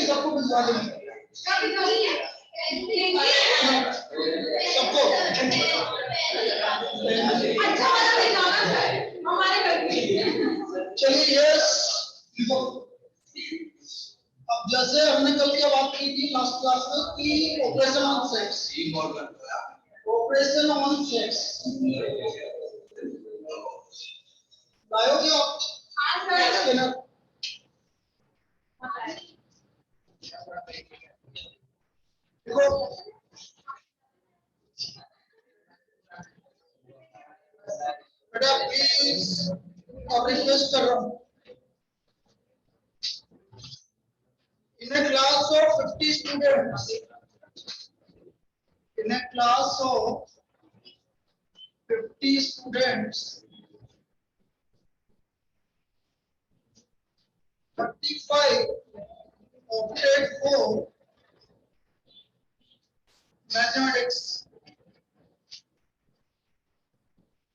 सबको बुलवा देंगे सबको चलिए यस। अब जैसे हमने कल क्या बात की थी लास्ट क्लास में कि operation on sex, operation on sex लाओगे आप? हाँ सर। देखो बेटा प्लीज और रिक्वेस्ट कर रहा हूँ, in a class of 50 students, in a class of 50 students, 35 opted for mathematics,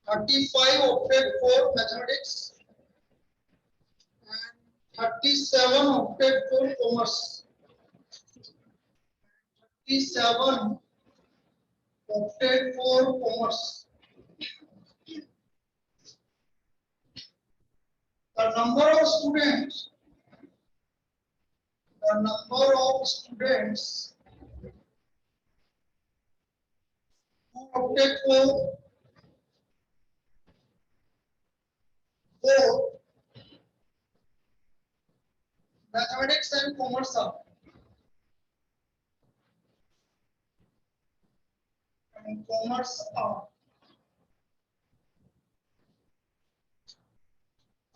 35 opted for mathematics and 37 opted for commerce, 37 opted for commerce. The number of students who opted for mathematics and commerce are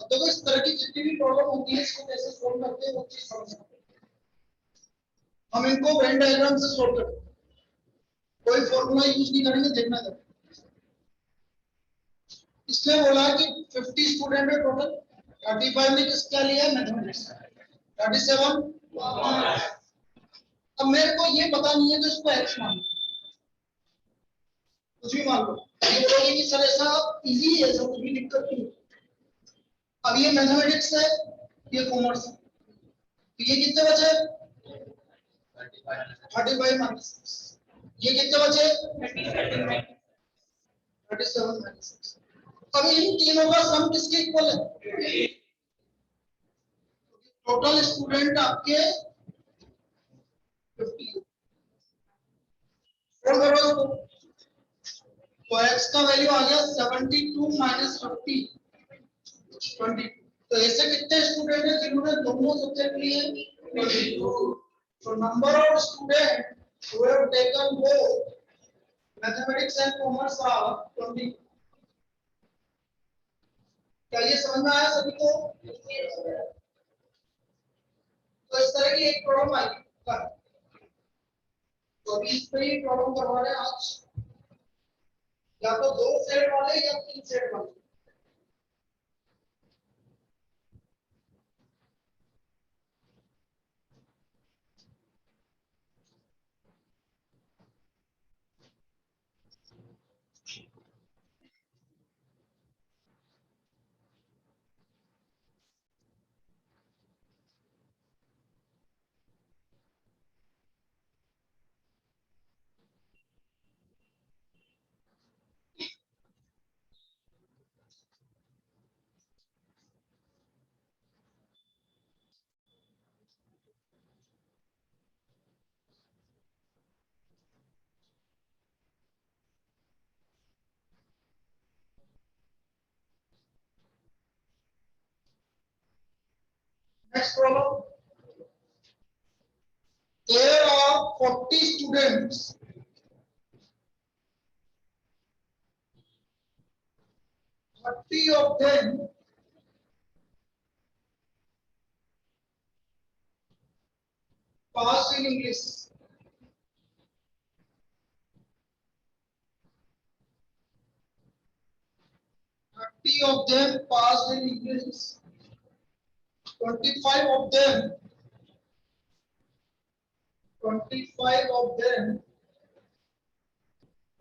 देखो इस तरह की जितनी भी problem होती है इसको कैसे सोल्व करते हैं वो चीज समझ सकते हैं। हम इनको वेन डायग्राम से सोल्व करते हैं, कोई फॉर्मूला यूज नहीं करेंगे, देखना है। इसलिए बोला कि 50 स्टूडेंट है टोटल, 35 ने किस क्या लिया है मैथमेटिक्स, 37 अब मेरे को ये पता नहीं है तो इसको एक्स मान लो, कुछ भी मान लो, ये बोलोगे कि सर ऐसा इजी है, सब कुछ भी दिक्कत नहीं। अब ये मैथमेटिक्स है, ये कॉमर्स है, तो ये कितने बचे 35 माइनस 6, ये कितने बचे 37 माइनस 6। अब इन तीनों का सम किसके इक्वल है, टोटल स्टूडेंट आपके 50 और करो इसको, तो x का वैल्यू आ गया 72 माइनस 50 20। तो ऐसे कितने स्टूडेंट हैं जिन्होंने दोनों सब्जेक्ट लिए 22। तो number of student who have taken both mathematics and commerce are 20। क्या ये समझ में आया सभी को? तो इस तरह की एक प्रॉब्लम आई कल, तो अभी इस पे ही प्रॉब्लम करवा रहे हैं आज, या तो 2 सेट वाले या 3 सेट वाले। Next problem. There are 40 students. 30 of them pass in English. 30 of them passed in English. 25 of them. 25 of them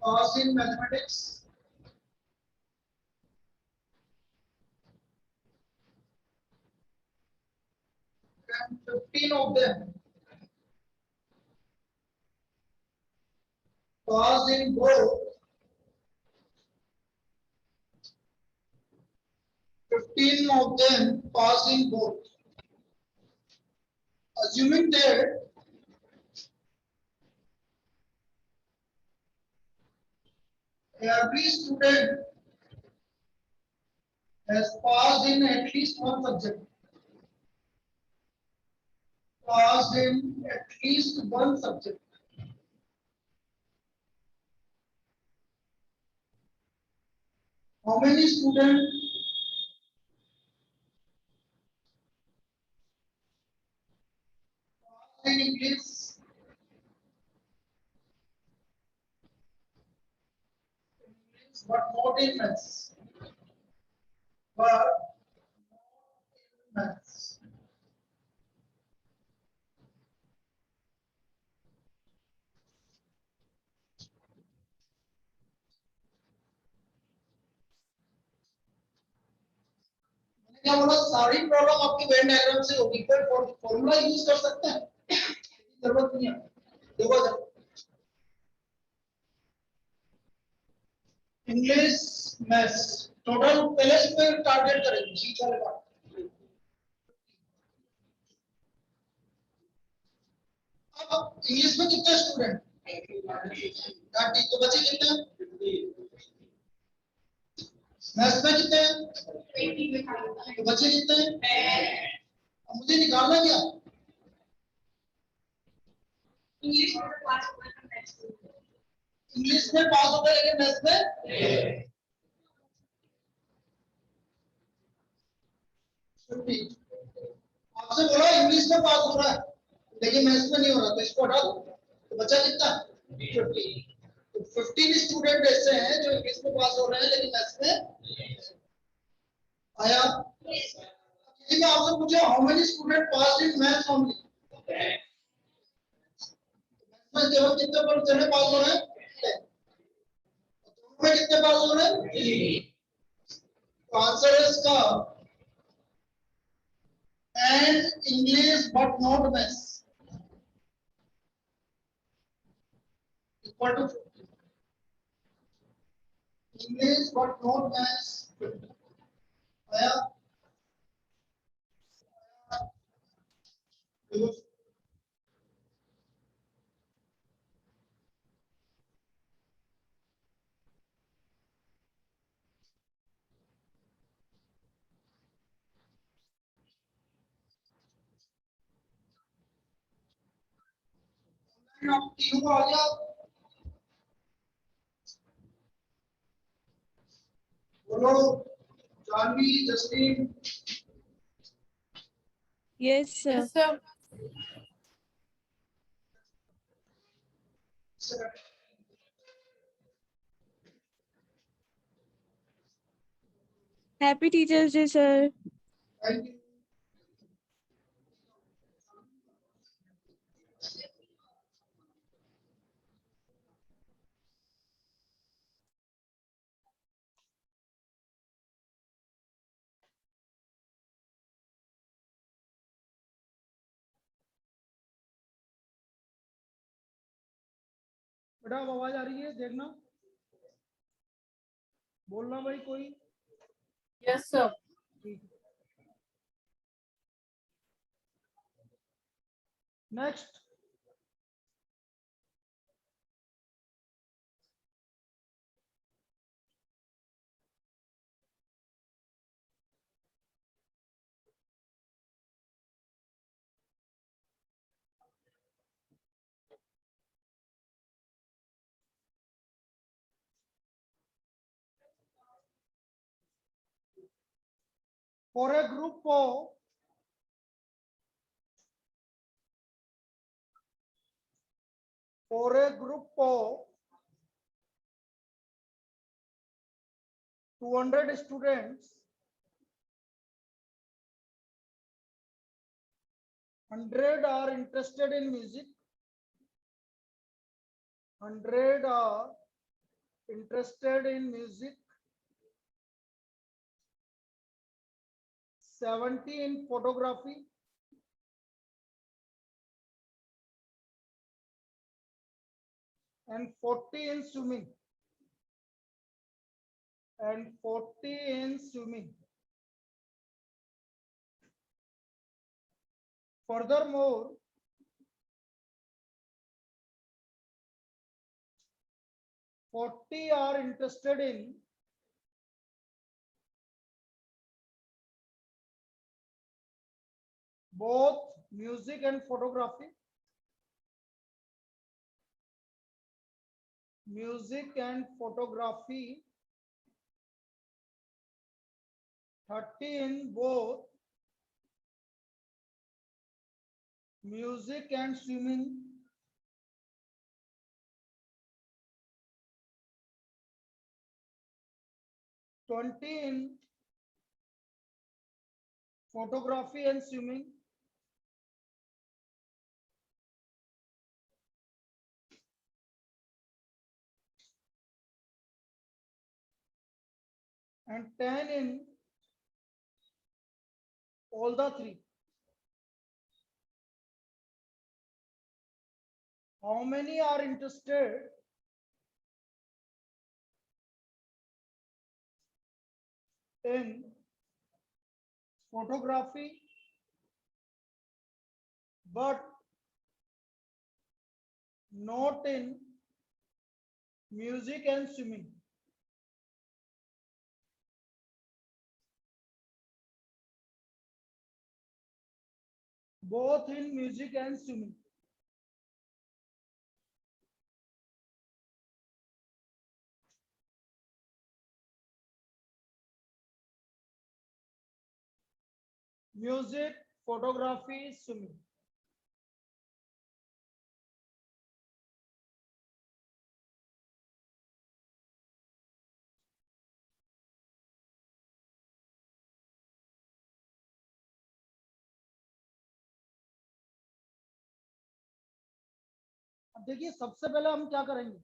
passed in mathematics. And 15 of them passed in both. 15 of them passed in both. Assuming that every student has passed in at least one subject. Passed in at least one subject. How many students passed in English? But not in maths. But not in maths. क्या बोला सारी problem आपकी Venn diagram से होगी पर formula use कर सकते हैं जरूरत नहीं है देखो जब इंग्लिश मैथ्स टोटल पहले से पे टारगेट करेंगे जी चलेगा अब इंग्लिश में कितने स्टूडेंट 30 तो बचे कितने मैथ्स में कितने तो बचे कितने अब मुझे निकालना क्या इंग्लिश में पास हो गए लेकिन मैथ्स में आपसे बोला इंग्लिश में पास हो रहा है लेकिन मैथ्स में नहीं हो रहा तो इसको हटा दो तो बचा कितना 50 तो 15 स्टूडेंट ऐसे हैं जो इंग्लिश में पास हो रहे हैं लेकिन मैथ्स में आया यदि मैं आपसे पूछे how many student pass in maths only में केवल कितने परसेंट पास हो रहे हैं दोनों में कितने पास हो रहे हैं तो आंसर है इसका and English but not maths equal to 50. English but not maths 50. आया आप तीनों को आ गया बोलो Janvi Justin Yes, sir. Yes, sir. Happy Teachers Day, sir. Thank you बेटा आवाज आ रही है देखना बोलना भाई कोई Yes, sir. ठीक next for a group of 200 students, 100 are interested in music, 100 are interested in music, 70 in photography, and 40 in swimming, and 40 in swimming. Furthermore, are interested in both music and photography. Music and photography. 30 in both music and swimming. in photography and swimming. And 10 in all the three. How many are interested in photography but not in music and swimming? Both in music and swimming. Music, photography, swimming. अब देखिए सबसे पहले हम क्या करेंगे,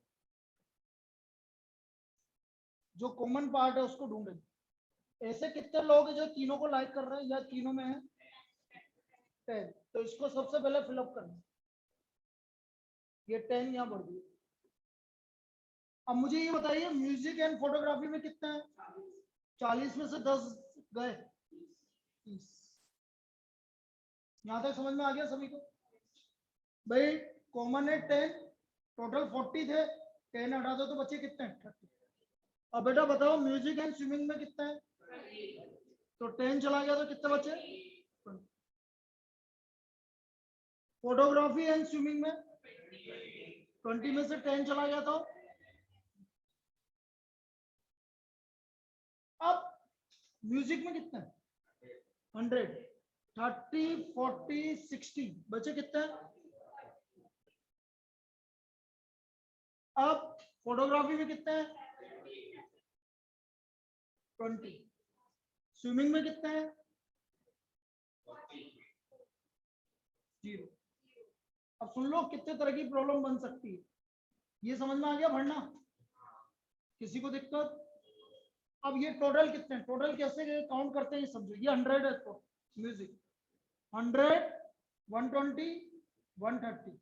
जो common part है उसको ढूंढेंगे। ऐसे कितने लोग हैं जो तीनों को लाइक कर रहे हैं या तीनों में है 10, तो इसको सबसे पहले फिलअप करना। ये 10 यहाँ बढ़ गई। अब मुझे ये बताइए म्यूजिक एंड फोटोग्राफी में कितना है? 40 में से 10 गए 30। यहां तक समझ में आ गया सभी को? भाई कॉमन है 10, टोटल 40 थे, 10 हटा दो तो बचे कितने? 30। अब बेटा बताओ म्यूजिक एंड स्विमिंग में कितना है? तो 10 चला गया तो कितने बचे? 20। फोटोग्राफी एंड स्विमिंग में 20 में से 10 चला गया तो अब म्यूजिक में कितना है? 100, 30, 40, 60 बचे कितने? अब फोटोग्राफी में कितना है? 20। स्विमिंग में कितना है? 0। अब सुन लो कितने तरह की प्रॉब्लम बन सकती है, ये समझ में आ गया भरना? किसी को दिक्कत? अब ये टोटल कितने, टोटल कैसे काउंट करते हैं समझो। ये 100 है तो म्यूजिक 100, 120, 130,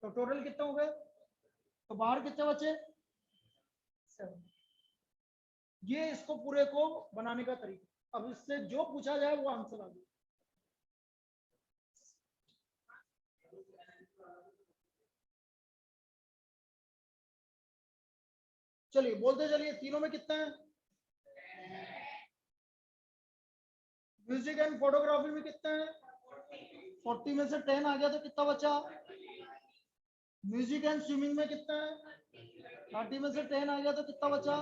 तो टोटल कितने हो गए? तो बाहर कितने बचे? 7। ये इसको पूरे को बनाने का तरीका। अब इससे जो पूछा जाए वो आंसर आ जाए। चलिए बोलते चलिए तीनों में कितना है? म्यूजिक एंड फोटोग्राफी में कितना है? 40 में से 10 आ गया तो कितना बचा? म्यूजिक एंड स्विमिंग में कितना है? 30 में से 10 आ गया तो कितना बचा?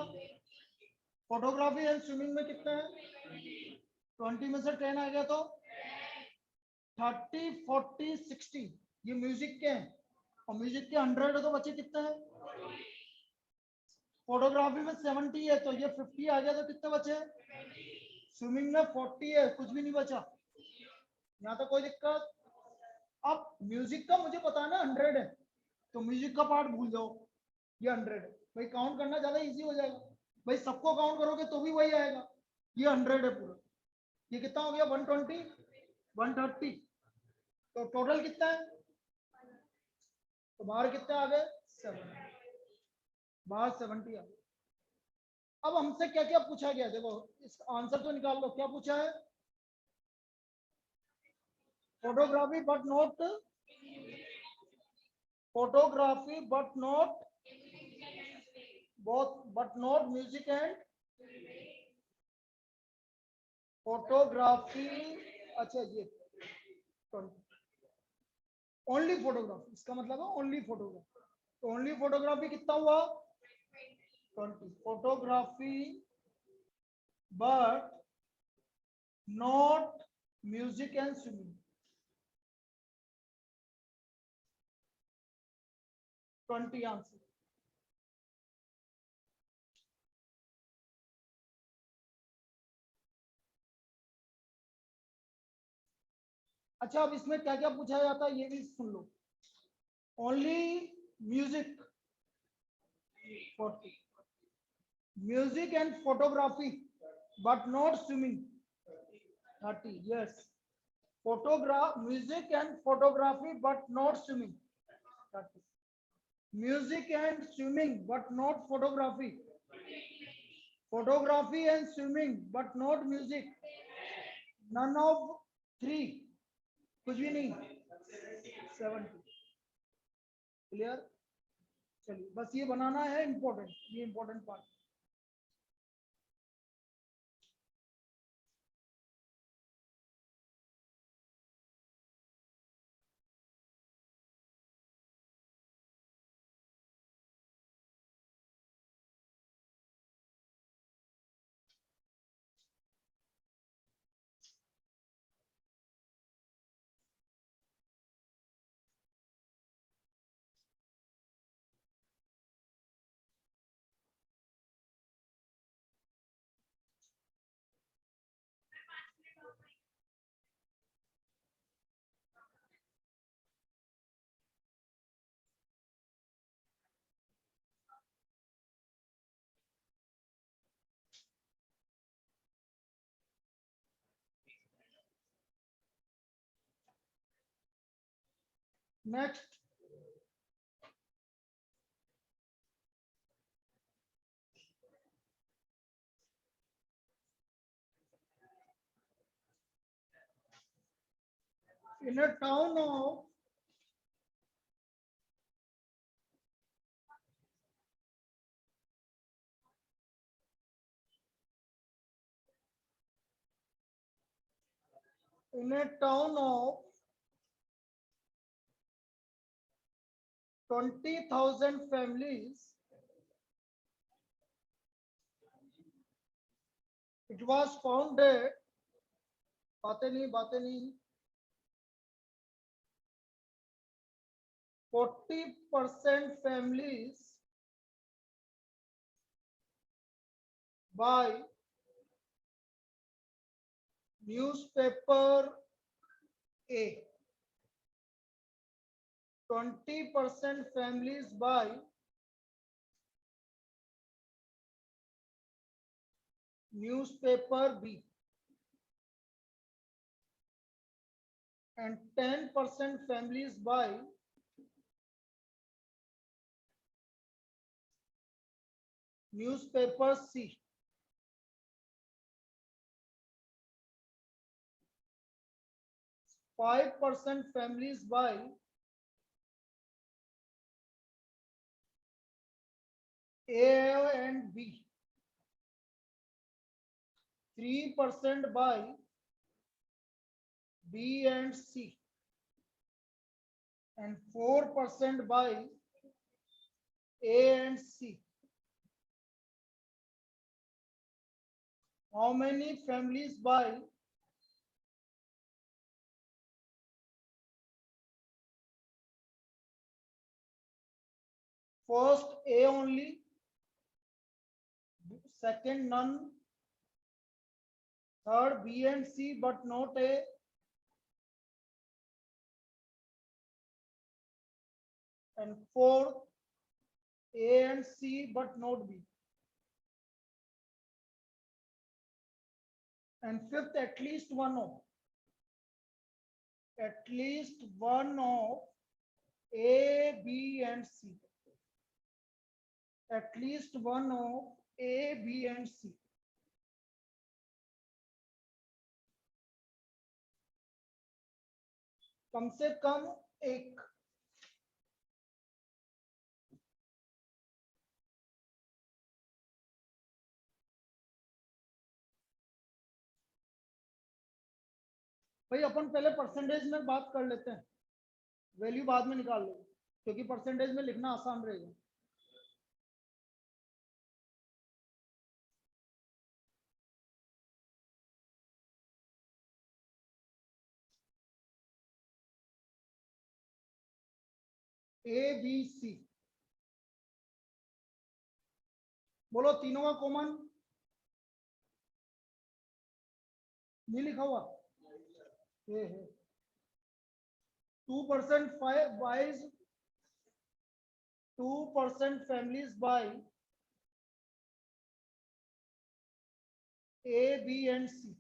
फोटोग्राफी एंड स्विमिंग में कितना है? 20 में से 10 आ गया तो 30, 40, 60 ये म्यूजिक के हैं, और म्यूजिक के 100 है तो बचे कितना है? फोटोग्राफी में 70 है तो ये 50 आ गया तो कितने बचे? स्विमिंग में 40 है, कुछ भी नहीं बचा। यहाँ तो कोई दिक्कत। अब म्यूजिक का मुझे पता है ना 100 है, तो म्यूजिक का पार्ट भूल जाओ, ये 100 है भाई। काउंट करना ज्यादा इजी हो जाएगा भाई, सबको काउंट करोगे तो भी वही आएगा। ये 100 है पूरा। ये कितना हो गया? 120, 130। तो टोटल कितना है? तो बाहर कितने आ गए? 7। बाहर 70 आ गए। अब हमसे क्या क्या पूछा गया, देखो इस आंसर तो निकाल लो। क्या पूछा है? Photography but not, photography but not, both but not music and photography. अच्छा ये ओनली फोटोग्राफी, इसका मतलब है ओनली फोटोग्राफी। तो ओनली फोटोग्राफी कितना हुआ? 20। Photography but not music and swimming, 20 answer. अच्छा अब इसमें क्या क्या पूछा जाता है ये भी सुन लो। Only music 40, music and photography but not swimming 30। Yes, photograph, music and photography but not swimming 30, music and swimming but not photography, photography and swimming but not music, none of 3, कुछ भी नहीं, 70। क्लियर? चलिए बस ये बनाना है, important, ये important part. Next, in a town of in a town of 20,000 families, it was founded, बातें नहीं, 40% families by newspaper A, 20% families by newspaper B, and 10% families by newspaper C. Five percent families by A and B. 3% by B and C, and 4% by A and C. How many families by first A only, second none, third B and C but not A, and fourth A and C but not B, and fifth at least one of A, B and C, at least one of A, B and C. कम से कम एक। भाई अपन पहले percentage में बात कर लेते हैं, value बाद में निकाल लो, क्योंकि परसेंटेज में लिखना आसान रहेगा। A, B, C, बोलो तीनों का कॉमन नहीं लिखा हुआ ये है। 2% buys 2% families buy A, B and C.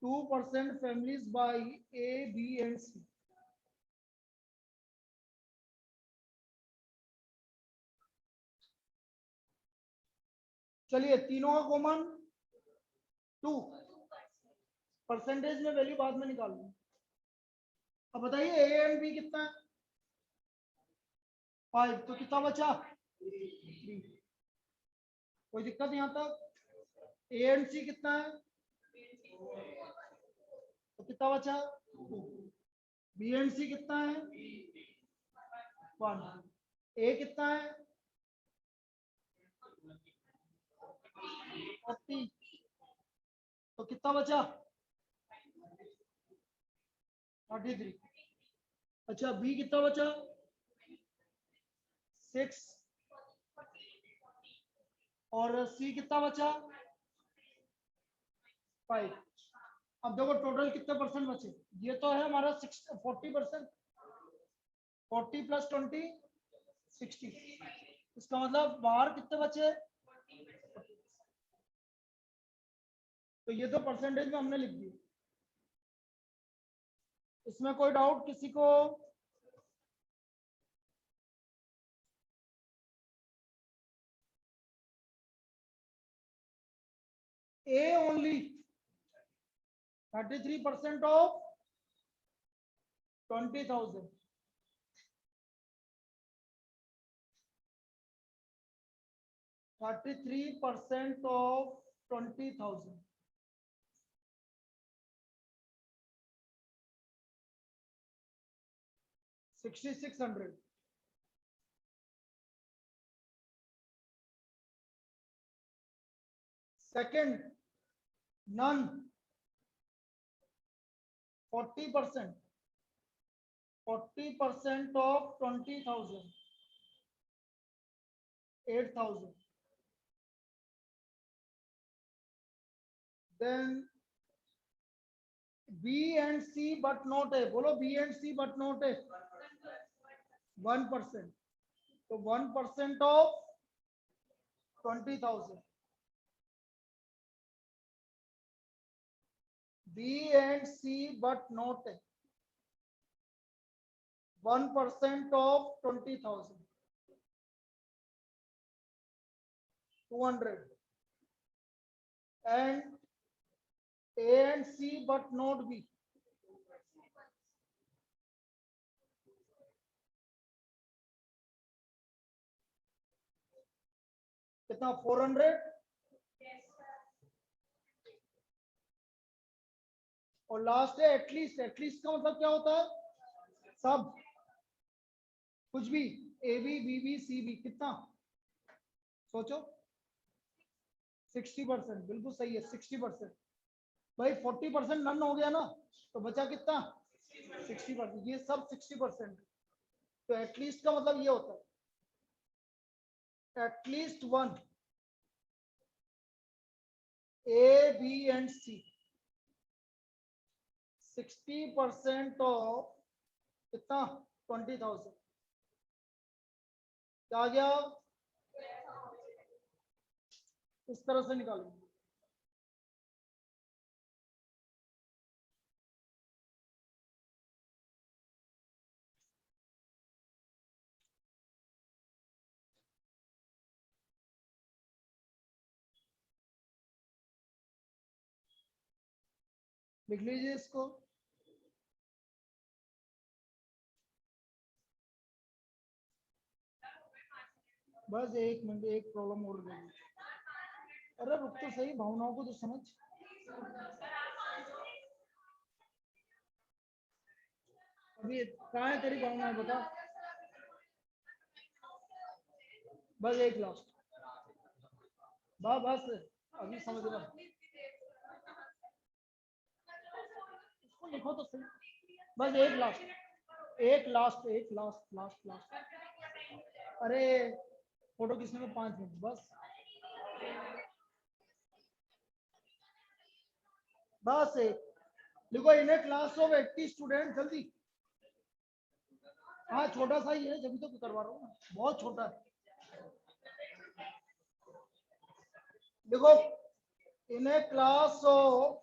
2% families buy A, B and C. चलिए तीनों का कॉमन 2, परसेंटेज में वैल्यू बाद में निकाल लो। अब बताइए ए एंड बी कितना है? 5, तो कितना बचा? 3। कोई दिक्कत यहाँ तक? ए एंड सी कितना है? तो कितना बचा? 2। बी एंड सी कितना है? 1। ए कितना है? 40, तो कितना बचा? 43। अच्छा बी कितना बचा? 6, और सी कितना बचा? 5। अब देखो टोटल कितने परसेंट बचे? ये तो है हमारा 40%, 40 + 20 60। इसका मतलब बाहर कितने बचे? तो ये तो परसेंटेज में हमने लिख दिया। इसमें कोई डाउट किसी को? A only 33% of 20,000. %33 of 20,000. $6,600. Second, none 40%. 40% of 20,000. 8,000. Then B and C but not A. बोलो B and C but not A. 1%. So 1% of 20,000. B and C but not A. 1% of 20,000. 200. And A and C but not B. कितना? 400. और last है at least. At least का मतलब क्या होता है? सब, कुछ भी, A B B B C B. कितना? सोचो। 60%, बिल्कुल सही है 60%। भाई 40% नन हो गया ना, तो बचा कितना? 60%। ये सब 60%। तो एटलीस्ट का मतलब ये होता है। at least one A, B and C. 60% of कितना 20,000 क्या आ गया? इस तरह से निकालेंगे। लिख लीजिए इसको। बस एक मिनट, एक प्रॉब्लम और रही। अरे रुक तो सही, भावनाओं को तो समझ। अभी कहाँ है तेरी भावना, बता। बस एक लास्ट, बस अभी समझ रहा। इसको लिखो तो सही। बस एक लास्ट, एक लास्ट, एक लास्ट, लास्ट लास्ट। अरे फोटो खींचने में 5 मिनट बस। बस एक लिखो, इन ए क्लास ऑफ 80 स्टूडेंट। जल्दी, हाँ छोटा सा ही है, जब तो करवा रहा हूँ, बहुत छोटा है। देखो, in a class of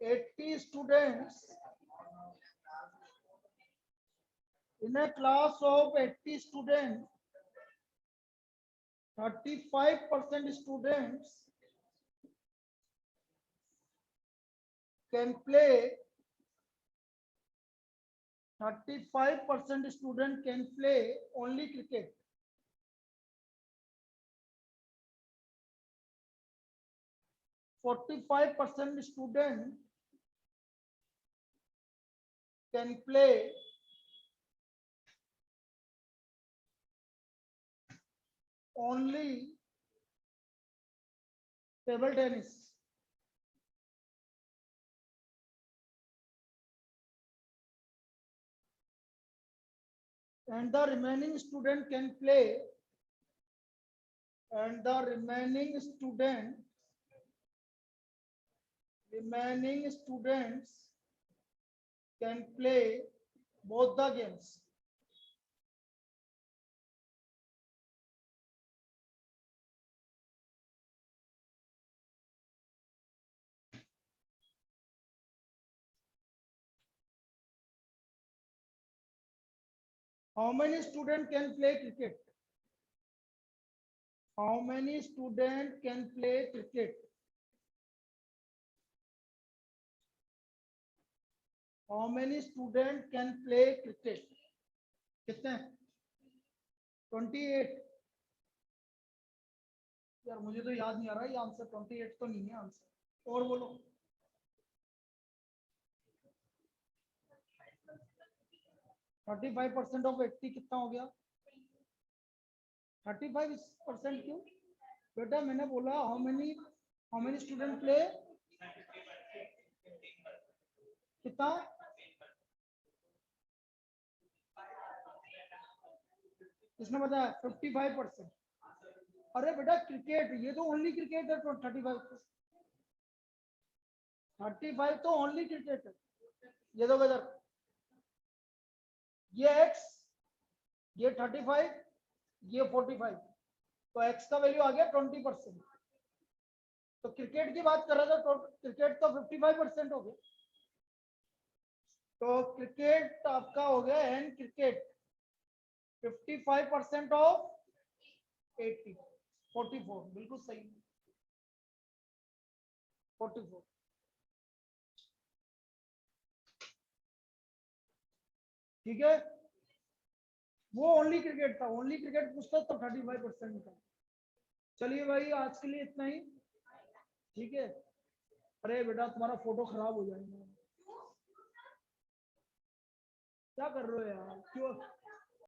80 students, in a class of 80 students, 35% students can play, 35% student can play only cricket. %45 student can play only table tennis. And the remaining student can play, and the remaining students can play both the games. How many students can play cricket? How many students can play cricket? How many students can play cricket? कितने? 28। यार मुझे तो याद नहीं आ रहा ये answer. 28 तो नहीं है आंसर, और बोलो। %35 ऑफ 80 कितना हो गया? 35% क्यों बेटा? मैंने बोला हाउ मेनी स्टूडेंट प्ले, कितना? किसने बताया? 55%। अरे बेटा क्रिकेट, ये तो ओनली क्रिकेट है। 35 तो ओनली क्रिकेट है। ये दो इधर, ये x, ये 35, ये 45, तो x का वैल्यू आ गया 20%। तो क्रिकेट की बात कर रहा था, तो क्रिकेट तो 55% हो गया। तो क्रिकेट आपका हो गया एन क्रिकेट 55% ऑफ 80, 44, बिल्कुल सही, 44। ठीक है, वो ओनली क्रिकेट था। ओनली क्रिकेट पूछता तो 35% था। चलिए भाई, आज के लिए इतना ही। ठीक है। अरे बेटा तुम्हारा फोटो खराब हो जाएगा। क्या कर रहे हो यार, क्यों?